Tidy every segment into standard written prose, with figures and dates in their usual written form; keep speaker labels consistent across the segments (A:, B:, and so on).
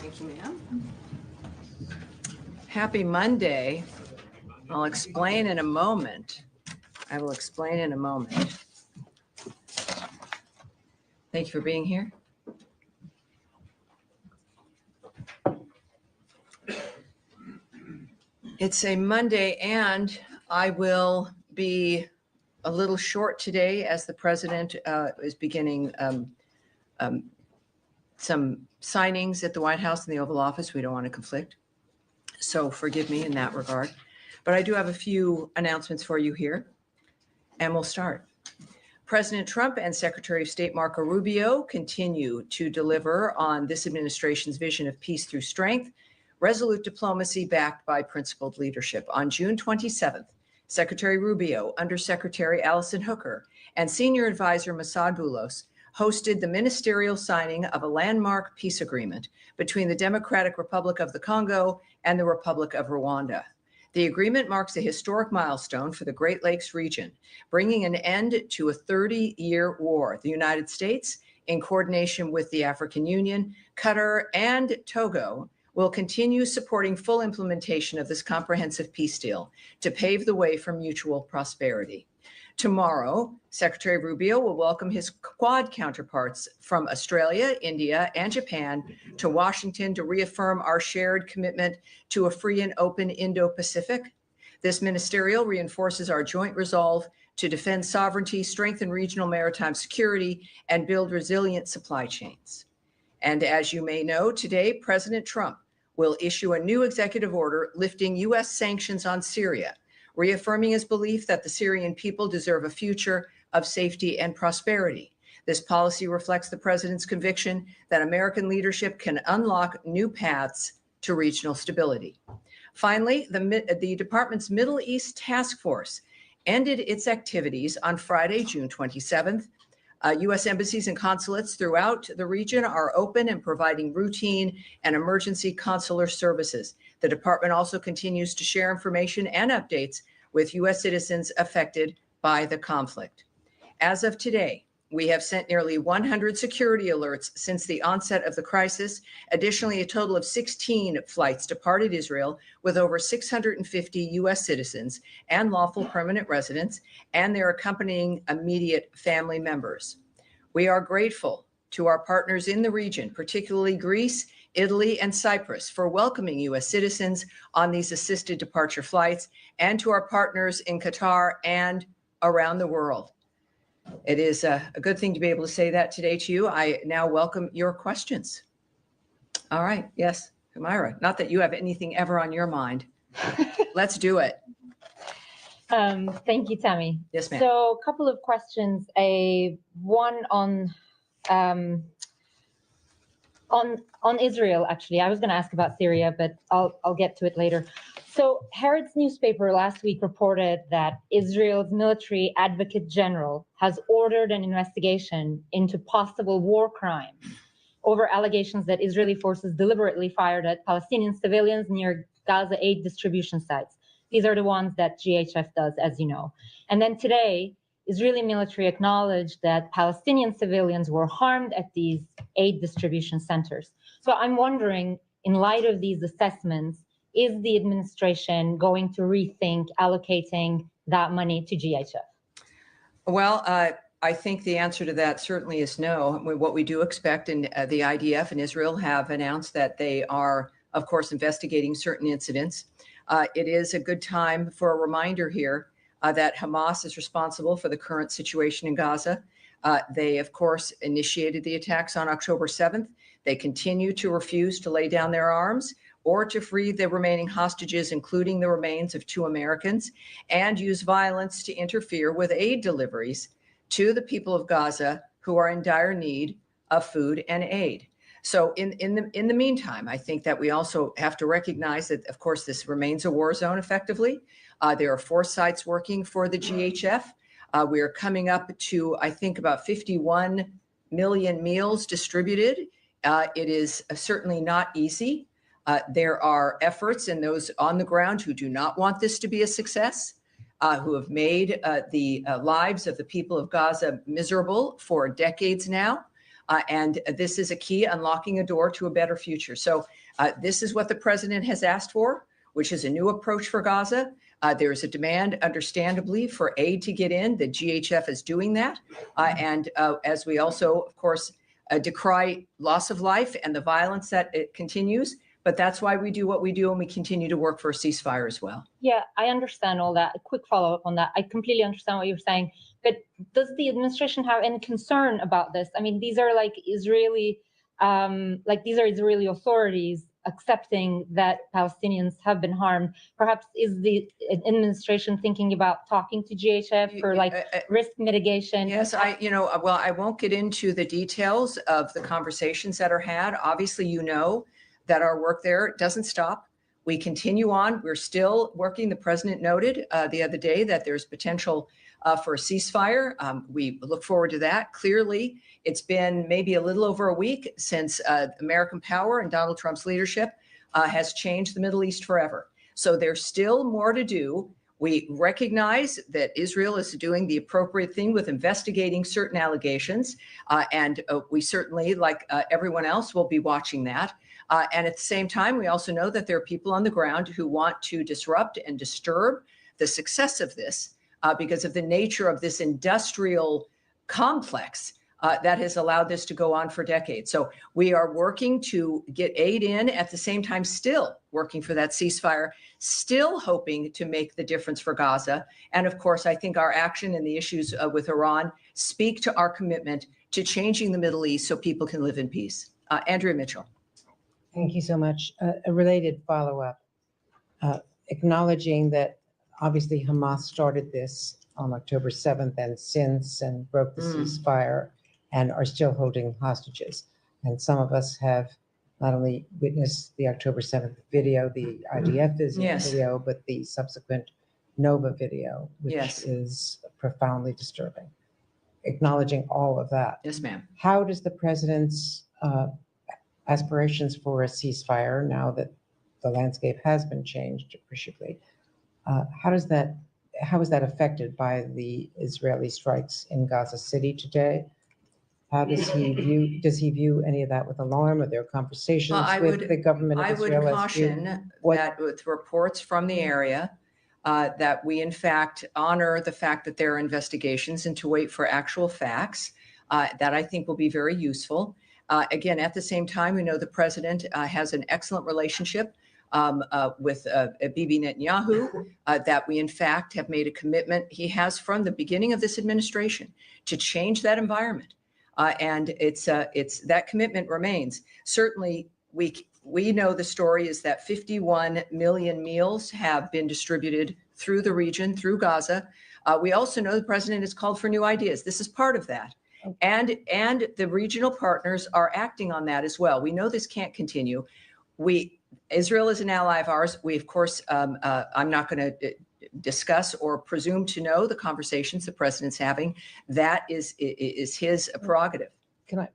A: Thank you, ma'am. Happy Monday. I'll explain in a moment. I will explain in a moment. Thank you for being here. It's a Monday, and I will be a little short today as the president is beginning some signings at the White House and the Oval Office. We don't want to conflict, so forgive me in that regard. But I do have a few announcements for you here, and we'll start. President Trump and Secretary of State Marco Rubio continue to deliver on this administration's vision of peace through strength, resolute diplomacy backed by principled leadership. On June 27th, Secretary Rubio, Undersecretary Allison Hooker, and Senior Advisor Masad Boulos hosted the ministerial signing of a landmark peace agreement between the Democratic Republic of the Congo and the Republic of Rwanda. The agreement marks a historic milestone for the Great Lakes region, bringing an end to a 30-year war. The United States, in coordination with the African Union, Qatar, and Togo, will continue supporting full implementation of this comprehensive peace deal to pave the way for mutual prosperity. Tomorrow, Secretary Rubio will welcome his Quad counterparts from Australia, India, and Japan to Washington to reaffirm our shared commitment to a free and open Indo-Pacific. This ministerial reinforces our joint resolve to defend sovereignty, strengthen regional maritime security, and build resilient supply chains. And as you may know, today, President Trump will issue a new executive order lifting U.S. sanctions on Syria, reaffirming his belief that the Syrian people deserve a future of safety and prosperity. This policy reflects the president's conviction that American leadership can unlock new paths to regional stability. Finally, the department's Middle East Task Force ended its activities on Friday, June 27th. U.S. embassies and consulates throughout the region are open and providing routine and emergency consular services. The department also continues to share information and updates with U.S. citizens affected by the conflict. As of today, we have sent nearly 100 security alerts since the onset of the crisis. Additionally, a total of 16 flights departed Israel with over 650 U.S. citizens and lawful permanent residents and their accompanying immediate family members. We are grateful to our partners in the region, particularly Greece, Italy, and Cyprus, for welcoming U.S. citizens on these assisted departure flights, and to our partners in Qatar and around the world. It is a good thing to be able to say that today to you. I now welcome your questions. All right. Yes, Humaira, not that you have anything ever on your mind. Let's do it.
B: Thank you, Tammy.
A: Yes, ma'am.
B: So a couple of questions. One on Israel, actually. I was going to ask about Syria, but I'll get to it later. So Haaretz newspaper last week reported that Israel's military advocate general has ordered an investigation into possible war crimes over allegations that Israeli forces deliberately fired at Palestinian civilians near Gaza aid distribution sites. These are the ones that GHF does, as you know. And then today, Israeli military acknowledged that Palestinian civilians were harmed at these aid distribution centers. So I'm wondering, in light of these assessments, is the administration going to rethink allocating that money to GHF?
A: Well, I think the answer to that certainly is no. What we do expect, and the IDF and Israel have announced that they are, of course, investigating certain incidents. It is a good time for a reminder here that Hamas is responsible for the current situation in Gaza. They, of course, initiated the attacks on October 7th. They continue to refuse to lay down their arms or to free the remaining hostages, including the remains of 2 Americans, and use violence to interfere with aid deliveries to the people of Gaza who are in dire need of food and aid. So in the meantime, I think that we also have to recognize that, of course, this remains a war zone effectively. There are 4 sites working for the GHF. We are coming up to, I think, about 51 million meals distributed. It is certainly not easy. There are efforts in those on the ground who do not want this to be a success, who have made the lives of the people of Gaza miserable for decades now. And this is a key, unlocking a door to a better future. So this is what the president has asked for, which is a new approach for Gaza. There is a demand, understandably, for aid to get in. The GHF is doing that. And as we also, of course, decry loss of life and the violence that it continues. But that's why we do what we do, and we continue to work for a ceasefire as well.
B: Yeah, I understand all that. A quick follow-up on that. I completely understand what you're saying. But does the administration have any concern about this? I mean, these are like Israeli, these are Israeli authorities accepting that Palestinians have been harmed. Perhaps is the administration thinking about talking to GHF for like risk mitigation?
A: Yes, well, I won't get into the details of the conversations that are had. Obviously, that our work there doesn't stop. We continue on. We're still working. The president noted the other day that there's potential for a ceasefire. We look forward to that. Clearly, it's been maybe a little over a week since American power and Donald Trump's leadership has changed the Middle East forever. So there's still more to do. We recognize that Israel is doing the appropriate thing with investigating certain allegations. And we certainly, like everyone else, will be watching that. And at the same time, we also know that there are people on the ground who want to disrupt and disturb the success of this because of the nature of this industrial complex that has allowed this to go on for decades. So we are working to get aid in, at the same time still working for that ceasefire, still hoping to make the difference for Gaza. And of course, I think our action and the issues with Iran speak to our commitment to changing the Middle East so people can live in peace. Andrea Mitchell.
C: Thank you so much. A related follow-up, acknowledging that obviously Hamas started this on October 7th and broke the ceasefire and are still holding hostages. And some of us have not only witnessed the October 7th video, the IDF video, but the subsequent Nova video, which is profoundly disturbing. Acknowledging all of that.
A: Yes, ma'am.
C: How does the president's aspirations for a ceasefire, now that the landscape has been changed appreciably, how is that affected by the Israeli strikes in Gaza City today? How does he view any of that with alarm? Are there conversations with the government of Israel?
A: I would caution that with reports from the area, that we in fact honor the fact that there are investigations and to wait for actual facts. That I think will be very useful. Again, at the same time, we know the president has an excellent relationship with Bibi Netanyahu, that we in fact have made a commitment. He has from the beginning of this administration to change that environment. And it's that commitment remains. Certainly, we know the story is that 51 million meals have been distributed through the region, through Gaza. We also know the president has called for new ideas. This is part of that. And the regional partners are acting on that as well. We know this can't continue. Israel is an ally of ours. We, of course, I'm not going to discuss or presume to know the conversations the president's having. That is his prerogative.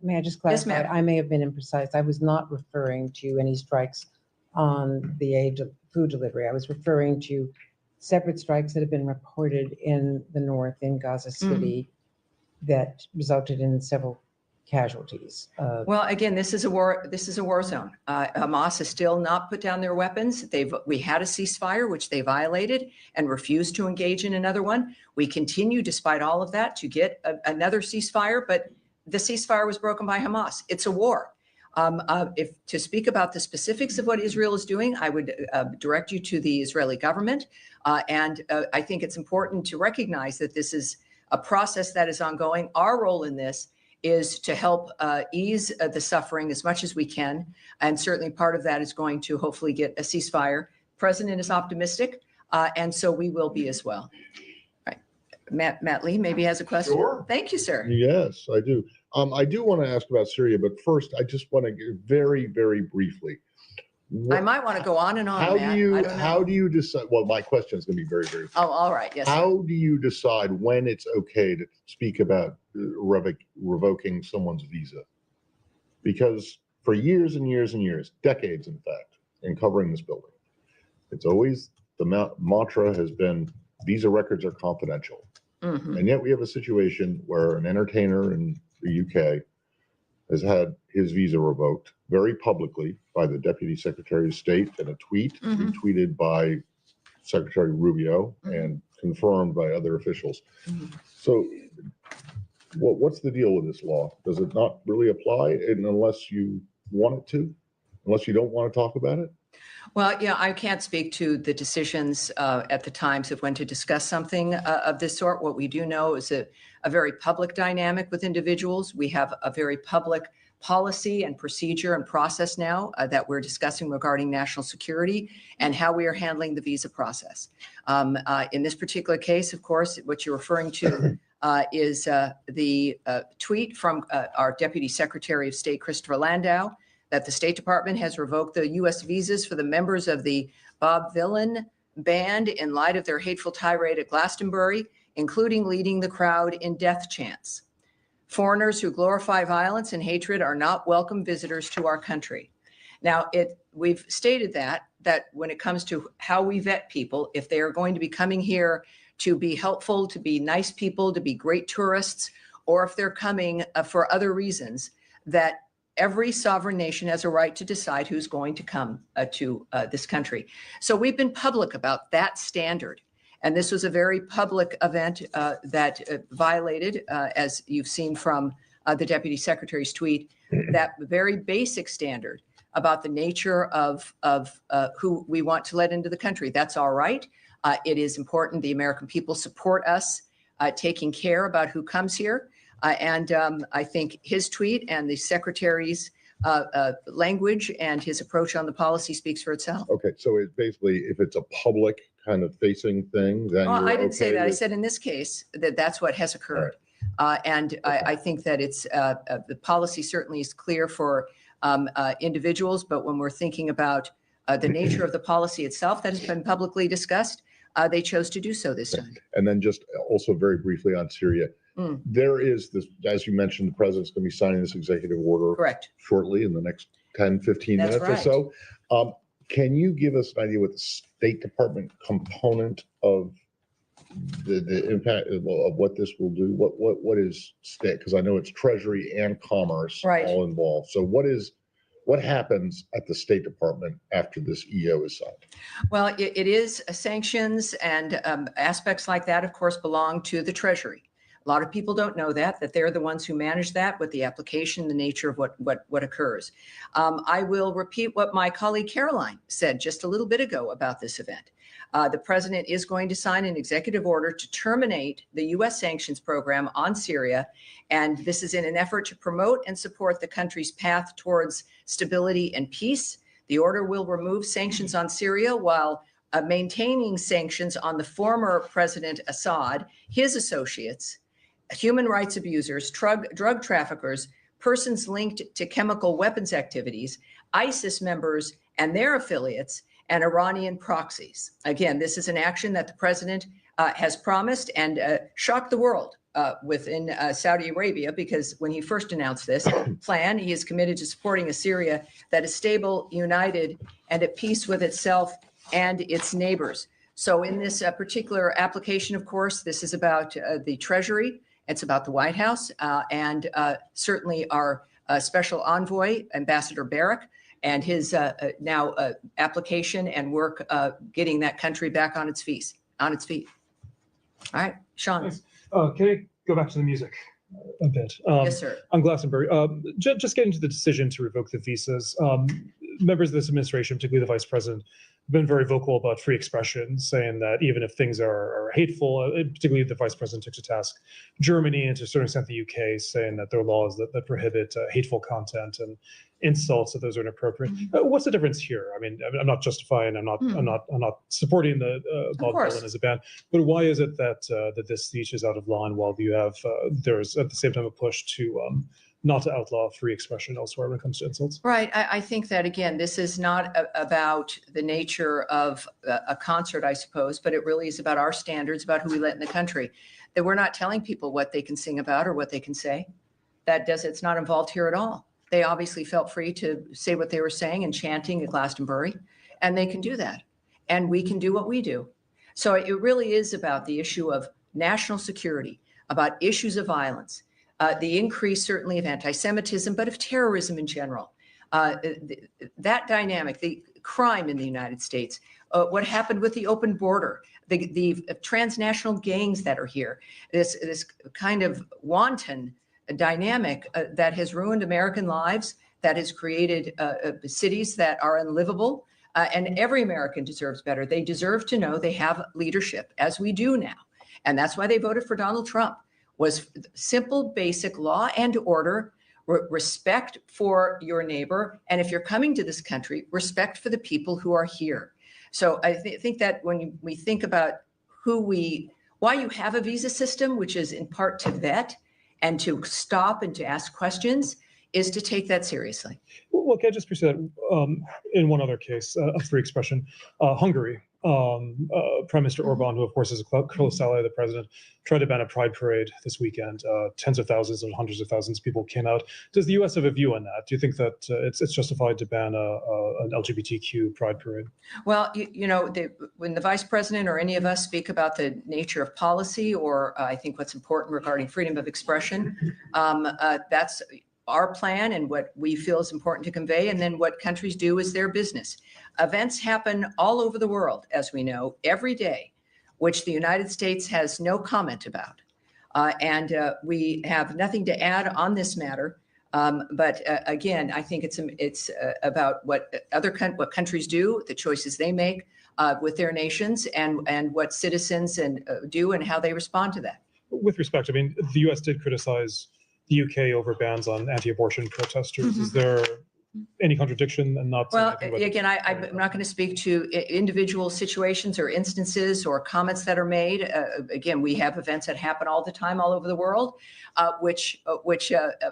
C: May I just clarify?
A: Yes, ma'am.
C: I may have been imprecise. I was not referring to any strikes on the aid of food delivery. I was referring to separate strikes that have been reported in the north, in Gaza City, that resulted in several casualties.
A: Well, again, this is a war zone. Hamas has still not put down their weapons. We had a ceasefire, which they violated and refused to engage in another one. We continue, despite all of that, to get another ceasefire, but the ceasefire was broken by Hamas. It's a war. If to speak about the specifics of what Israel is doing, I would direct you to the Israeli government. And I think it's important to recognize that this is a process that is ongoing. Our role in this is to help ease the suffering as much as we can. And certainly part of that is going to hopefully get a ceasefire. President is optimistic, and so we will be as well. Right. Matt Lee maybe has a question.
D: Sure.
A: Thank you, sir.
D: Yes, I do. I do want to ask about Syria, but first I just want to get very, very briefly.
A: I might want to go on and on,
D: How
A: Matt.
D: do you decide? Well, my question is going to be very, very.
A: Oh, all right. Yes.
D: How do you decide when it's okay to speak about revoking someone's visa? Because for years and years and years, decades, in fact, in covering this building, it's always the mantra has been visa records are confidential. And yet we have a situation where an entertainer in the UK has had his visa revoked very publicly by the Deputy Secretary of State in a tweet,
A: Mhm.
D: retweeted by Secretary Rubio and confirmed by other officials.
A: Mhm.
D: So what's the deal with this law? Does it not really apply unless you want it to, unless you don't want to talk about it?
A: Well, yeah, I can't speak to the decisions at the times of when to discuss something of this sort. What we do know is a very public dynamic with individuals. We have a very public policy and procedure and process now that we're discussing regarding national security and how we are handling the visa process. In this particular case, of course, what you're referring to is the tweet from our Deputy Secretary of State, Christopher Landau, that the State Department has revoked the U.S. visas for the members of the Bob Villain band in light of their hateful tirade at Glastonbury, including leading the crowd in death chants. Foreigners who glorify violence and hatred are not welcome visitors to our country. Now, we've stated that when it comes to how we vet people, if they are going to be coming here to be helpful, to be nice people, to be great tourists, or if they're coming for other reasons, that every sovereign nation has a right to decide who's going to come to this country. So we've been public about that standard. And this was a very public event that violated, as you've seen from the Deputy Secretary's tweet, that very basic standard about the nature of who we want to let into the country. That's all right. It is important the American people support us taking care about who comes here. And I think his tweet and the Secretary's language and his approach on the policy speaks for itself.
D: Okay, so it basically, if it's a public kind of facing thing, then
A: Well,
D: you're
A: I didn't say
D: okay
A: that. I
D: with-
A: said in this case that's what has occurred. And I think that it's the policy certainly is clear for individuals, but when we're thinking about the nature of the policy itself that has been publicly discussed, they chose to do so this time.
D: And then just also very briefly on Syria, there is this, as you mentioned, the president's going to be signing this executive order
A: Correct.
D: shortly in the next 10, 15
A: That's
D: minutes or so. Can you give us an idea what the State Department component of the impact of what this will do? What is state? Because I know it's Treasury and Commerce
A: Right.
D: all involved. So what happens at the State Department after this EO is signed?
A: Well, it is sanctions and aspects like that, of course, belong to the Treasury. A lot of people don't know that they're the ones who manage that with the application, the nature of what occurs. I will repeat what my colleague Caroline said just a little bit ago about this event. The president is going to sign an executive order to terminate the U.S. sanctions program on Syria. And this is in an effort to promote and support the country's path towards stability and peace. The order will remove sanctions on Syria while maintaining sanctions on the former President Assad, his associates, human rights abusers, drug traffickers, persons linked to chemical weapons activities, ISIS members and their affiliates, and Iranian proxies. Again, this is an action that the president has promised and shocked the world within Saudi Arabia, because when he first announced this plan, he is committed to supporting a Syria that is stable, united, and at peace with itself and its neighbors. So in this particular application, of course, this is about the Treasury. It's about the White House and certainly our special envoy, Ambassador Barrack, and his now application and work getting that country back on its feet. All right, Sean.
E: Can I go back to the music a bit?
A: Yes, sir.
E: On Glastonbury, just getting to the decision to revoke the visas, members of this administration, particularly the vice president, have been very vocal about free expression, saying that even if things are hateful, particularly the vice president took to task Germany and to a certain extent the UK, saying that there are laws that prohibit hateful content and insults, that those are inappropriate. What's the difference here? I mean, I'm not justifying, I'm not supporting the Bob Dylan as a band, but why is it that this speech is out of line while you have there's at the same time a push to not to outlaw free expression elsewhere when it comes to insults?
A: Right. I think that, again, this is not about the nature of a concert, I suppose, but it really is about our standards, about who we let in the country, that we're not telling people what they can sing about or what they can say. It's not involved here at all. They obviously felt free to say what they were saying and chanting at Glastonbury, and they can do that. And we can do what we do. So it really is about the issue of national security, about issues of violence, the increase certainly of anti-Semitism, but of terrorism in general. That dynamic, the crime in the United States, what happened with the open border, the transnational gangs that are here, this kind of wanton dynamic that has ruined American lives, that has created cities that are unlivable. And every American deserves better. They deserve to know they have leadership, as we do now. And that's why they voted for Donald Trump, was simple, basic law and order, respect for your neighbor. And if you're coming to this country, respect for the people who are here. So I think that when we think about why you have a visa system, which is in part to vet and to stop and to ask questions, is to take that seriously.
E: Well, can I just pursue that in one other case of free expression? Hungary, Prime Minister Orban, who of course is a close ally of the president, tried to ban a pride parade this weekend. Tens of thousands and hundreds of thousands of people came out. Does the U.S. have a view on that? Do you think that it's justified to ban an LGBTQ pride parade?
A: Well, when the vice president or any of us speak about the nature of policy, or I think what's important regarding freedom of expression, that's our plan and what we feel is important to convey, and then what countries do is their business. Events happen all over the world, as we know, every day, which the United States has no comment about. And we have nothing to add on this matter. But again, I think it's about what countries do, the choices they make with their nations, and what citizens do and how they respond to that.
E: With respect, I mean, the U.S. did criticize the UK over bans on anti-abortion protesters.
A: Mm-hmm.
E: Is there any contradiction and not?
A: Well, again, I'm not going to speak to individual situations or instances or comments that are made. Again, we have events that happen all the time all over the world, which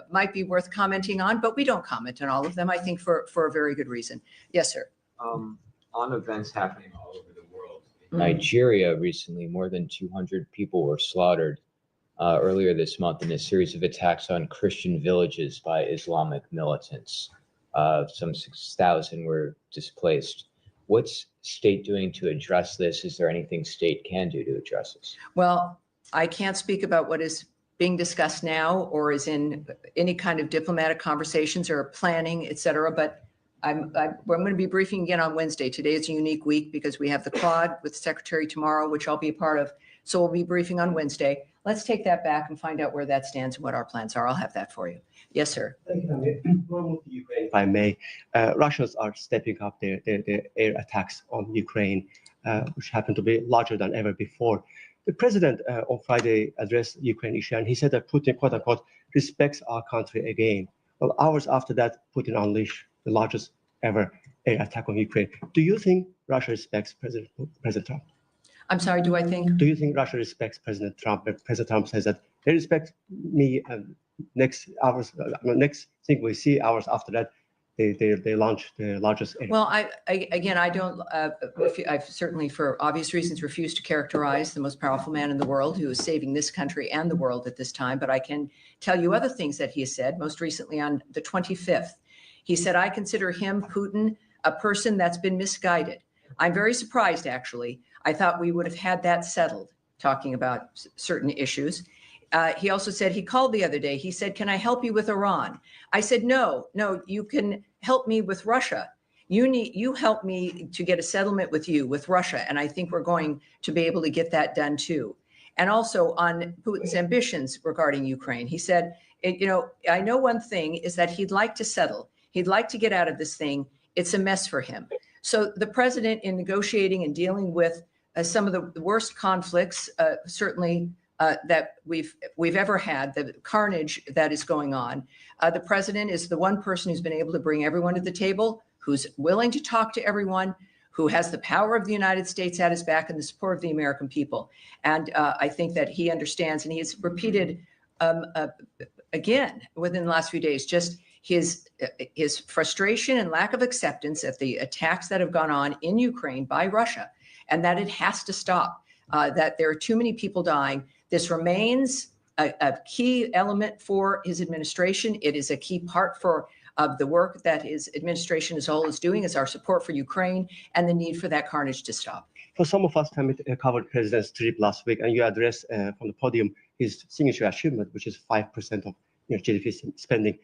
A: might be worth commenting on, but we don't comment on all of them, I think, for a very good reason. Yes, sir.
F: On events happening all over the world. In Nigeria recently, more than 200 people were slaughtered earlier this month in a series of attacks on Christian villages by Islamic militants. Some 6,000 were displaced. What's state doing to address this? Is there anything state can do to address this?
A: Well, I can't speak about what is being discussed now or is in any kind of diplomatic conversations or planning, et cetera, but I'm going to be briefing again on Wednesday. Today is a unique week because we have the Quad with the Secretary tomorrow, which I'll be a part of. So we'll be briefing on Wednesday. Let's take that back and find out where that stands and what our plans are. I'll have that for you. Yes, sir.
G: If I may, Russians are stepping up their air attacks on Ukraine, which happen to be larger than ever before. The president on Friday addressed the Ukraine issue, and he said that Putin, quote unquote, respects our country again. Well, hours after that, Putin unleashed the largest ever air attack on Ukraine. Do you think Russia respects President Trump?
A: I'm sorry, do you think
G: Russia respects President Trump? President Trump says that they respect me, and next thing we see hours after that, they launch the largest.
A: Well, I don't. I've certainly, for obvious reasons, refused to characterize the most powerful man in the world who is saving this country and the world at this time. But I can tell you other things that he has said. Most recently, on the 25th, he said, "I consider him, Putin, a person that's been misguided." I'm very surprised, actually. I thought we would have had that settled, talking about certain issues. He also said, he called the other day, he said, "Can I help you with Iran?" I said, no, you can help me with Russia. You help me to get a settlement with Russia. And I think we're going to be able to get that done too. And also on Putin's ambitions regarding Ukraine, he said, I know one thing is that he'd like to settle. He'd like to get out of this thing. It's a mess for him. So the president, in negotiating and dealing with some of the worst conflicts, certainly that we've ever had, the carnage that is going on, the president is the one person who's been able to bring everyone to the table, who's willing to talk to everyone, who has the power of the United States at his back and the support of the American people. And I think that he understands, and he has repeated again within the last few days, just his frustration and lack of acceptance at the attacks that have gone on in Ukraine by Russia, and that it has to stop, that there are too many people dying. This remains a key element for his administration. It is a key part of the work that his administration as a whole is doing, is our support for Ukraine and the need for that carnage to stop.
G: For some of us, Tammy covered President's trip last week, and you addressed from the podium his signature achievement, which is 5% of GDP spending,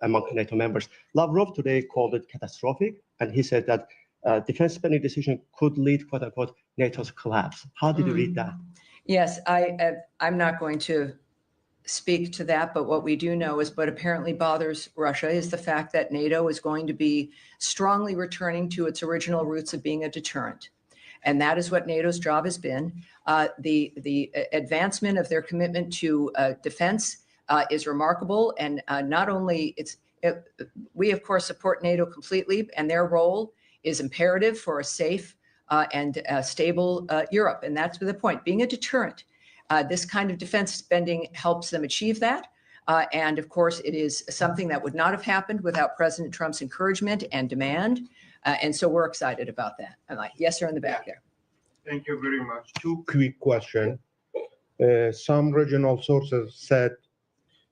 G: among NATO members. Lavrov today called it catastrophic, and he said that defense spending decision could lead, quote unquote, NATO's collapse. How did you read that?
A: Yes, I'm not going to speak to that, but what we do know is what apparently bothers Russia is the fact that NATO is going to be strongly returning to its original roots of being a deterrent. And that is what NATO's job has been. The advancement of their commitment to defense is remarkable. And not only we of course support NATO completely, and their role is imperative for a safe and stable Europe. And that's the point, being a deterrent. This kind of defense spending helps them achieve that. And of course, it is something that would not have happened without President Trump's encouragement and demand. And so we're excited about that. I'm like, yes, sir, in the back there.
H: Thank you very much. Two quick questions. Some regional sources said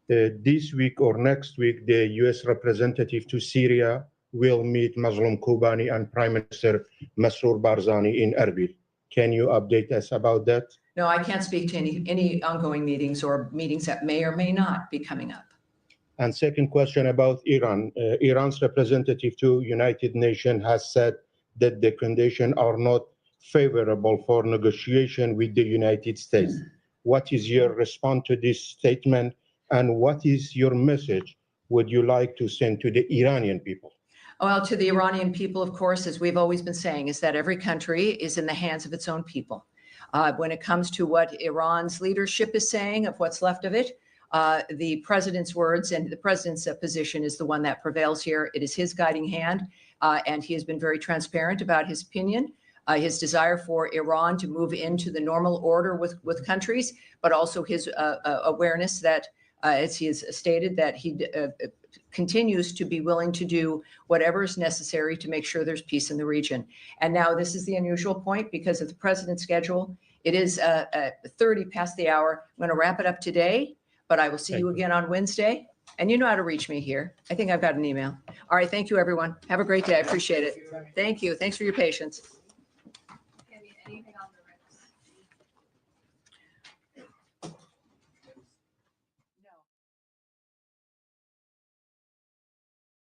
H: this week or next week, the U.S. representative to Syria will meet Mazloum Kobani and Prime Minister Masroor Barzani in Erbil. Can you update us about that?
A: No, I can't speak to any ongoing meetings or meetings that may or may not be coming up.
H: And second question about Iran. Iran's representative to United Nations has said that the conditions are not favorable for negotiation with the United States. What is your response to this statement, and what is your message would you like to send to the Iranian people?
A: Well, to the Iranian people, of course, as we've always been saying, is that every country is in the hands of its own people. When it comes to what Iran's leadership is saying, of what's left of it, the president's words and the president's position is the one that prevails here. It is his guiding hand, and he has been very transparent about his opinion, his desire for Iran to move into the normal order with countries, but also his awareness that, as he has stated, that he continues to be willing to do whatever is necessary to make sure there's peace in the region. And now this is the unusual point because of the president's schedule. It is 30 past the hour. I'm going to wrap it up today, but I will see you again on Wednesday. And you know how to reach me here. I think I've got an email. All right. Thank you, everyone. Have a great day. I appreciate it. Thank you. Thanks for your patience.